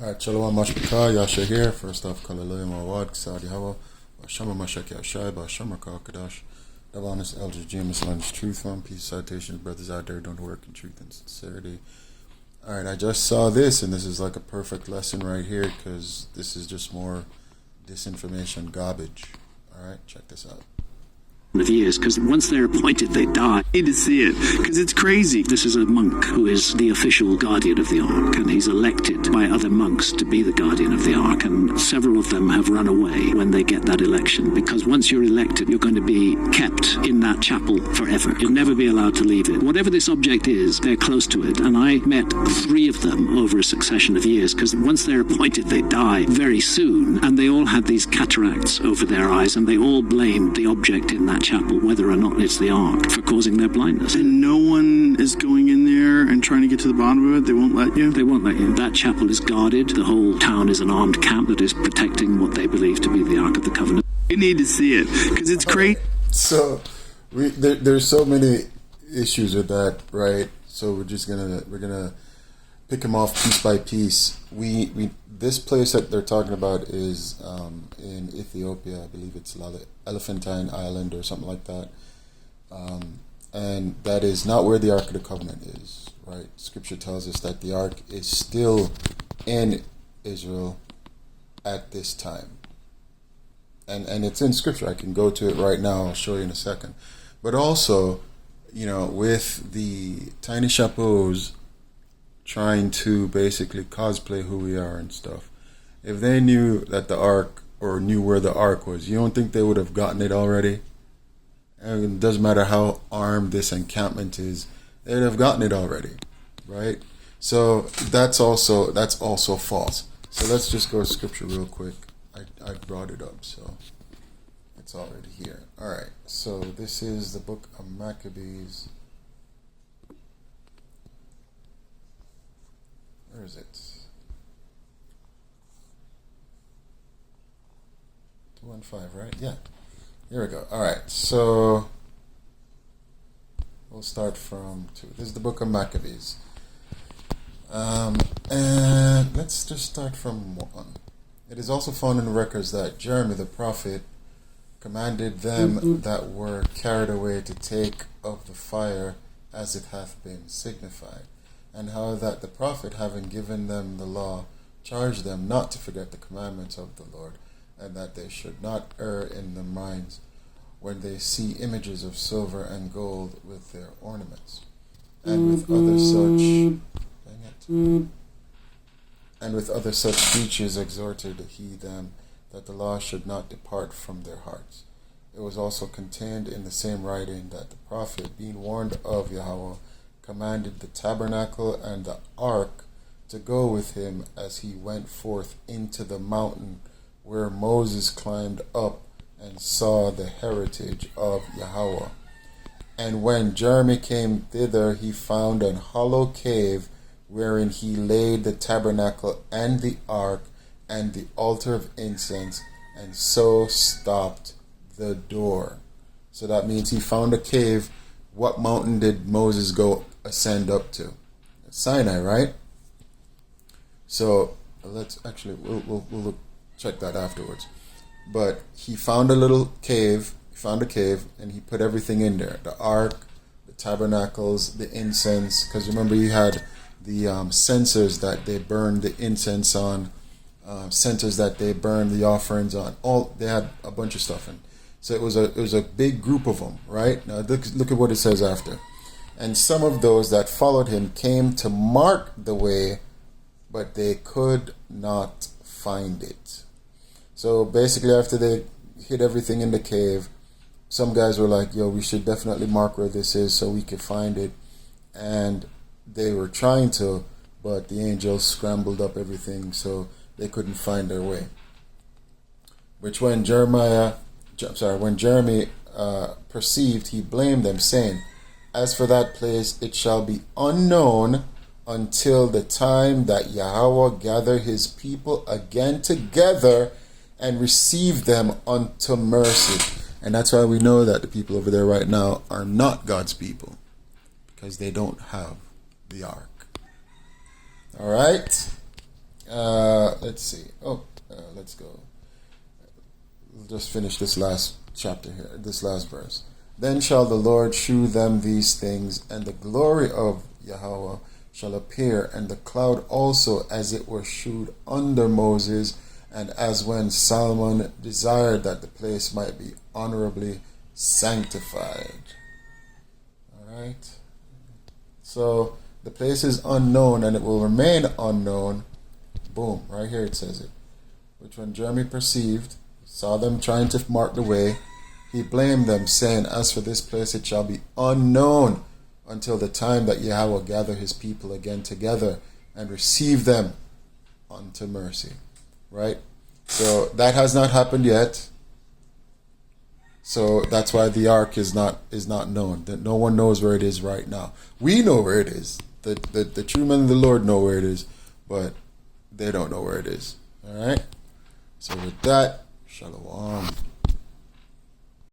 Alright, Shalom Mashpaka, Yasha here. First off, Kalalaya Mawad, Ksad Yahawah, Bashama Mashaki Ashai, Bashama Kakadosh, Davanis Elders, James Lunch, Truth One, Peace, Citations, brothers out there don't work in truth and sincerity. Alright, I just saw this, and this is like a perfect lesson right here, because this is just more disinformation garbage. Alright, check this out. Of years, because once they're appointed, they die. You need to see it, because it's crazy. This is a monk who is the official guardian of the Ark, and he's elected by other monks to be the guardian of the Ark, and several of them have run away when they get that election, because once you're elected, you're going to be kept in that chapel forever. You'll never be allowed to leave it. Whatever this object is, they're close to it, and I met 3 of them over a succession of years, because once they're appointed, they die very soon, and they all had these cataracts over their eyes, and they all blamed the object in that chapel, whether or not it's the Ark, for causing their blindness. And no one is going in there and trying to get to the bottom of it? They won't let you? They won't let you. That chapel is guarded. The whole town is an armed camp that is protecting what they believe to be the Ark of the Covenant. You need to see it, because it's great. So, there's so many issues with that, right? So we're gonna pick them off piece by piece. This place that they're talking about is in Ethiopia. I believe it's Elephantine Island or something like that. And that is not where the Ark of the Covenant is, right? Scripture tells us that the Ark is still in Israel at this time. And it's in Scripture. I can go to it right now. I'll show you in a second. But also, with the tiny chapeaus trying to basically cosplay who we are and stuff, if they knew that the Ark, or knew where the Ark was, you don't think they would have gotten it already? And it doesn't matter how armed this encampment is, they'd have gotten it already, right? So that's also false. So let's just go to Scripture real quick. I brought it up, so it's already here. All right, so this is the book of Maccabees. Where is it? 215, right? Yeah. Here we go. All right, so we'll start from 2. This is the book of Maccabees. And let's just start from 1. It is also found in the records that Jeremy the prophet commanded them that were carried away to take of the fire as it hath been signified, and how that the prophet, having given them the law, charged them not to forget the commandments of the Lord, and that they should not err in their minds when they see images of silver and gold with their ornaments, and with other such speeches exhorted he them that the law should not depart from their hearts. It was also contained in the same writing that the prophet, being warned of Yahawah, commanded the tabernacle and the ark to go with him as he went forth into the mountain where Moses climbed up and saw the heritage of Yahawah. And when Jeremy came thither, he found an hollow cave wherein he laid the tabernacle and the ark and the altar of incense, and so stopped the door. So that means he found a cave. What mountain did Moses go ascend up to? Sinai, right? So let's actually we'll check that afterwards. But he found a little cave. He found a cave, and he put everything in there: the ark, the tabernacles, the incense. Because remember, you had the censers that they burned the incense on, censers that they burned the offerings on. All they had a bunch of stuff in. So it was a big group of them, right? Now look at what it says after. And some of those that followed him came to mark the way, but they could not find it. So basically, after they hid everything in the cave, some guys were like, yo, we should definitely mark where this is so we could find it. And they were trying to, but the angels scrambled up everything so they couldn't find their way. Which when Jeremy perceived, he blamed them, saying, as for that place, it shall be unknown until the time that Yahawah gather his people again together and receive them unto mercy. And that's why we know that the people over there right now are not God's people, because they don't have the ark. All right? Let's see. Let's go. We'll just finish this last chapter here, this last verse. Then shall the Lord shew them these things, and the glory of Yahweh shall appear, and the cloud also as it were shewed under Moses, and as when Solomon desired that the place might be honorably sanctified. Alright? So the place is unknown, and it will remain unknown. Boom, right here it says it. Which when Jeremy perceived, saw them trying to mark the way, he blamed them, saying, as for this place, it shall be unknown until the time that Yahweh gather his people again together and receive them unto mercy. Right? So that has not happened yet. So that's why the ark is not known. That no one knows where it is right now. We know where it is. The true men of the Lord know where it is, but they don't know where it is. Alright? So with that, Shalom.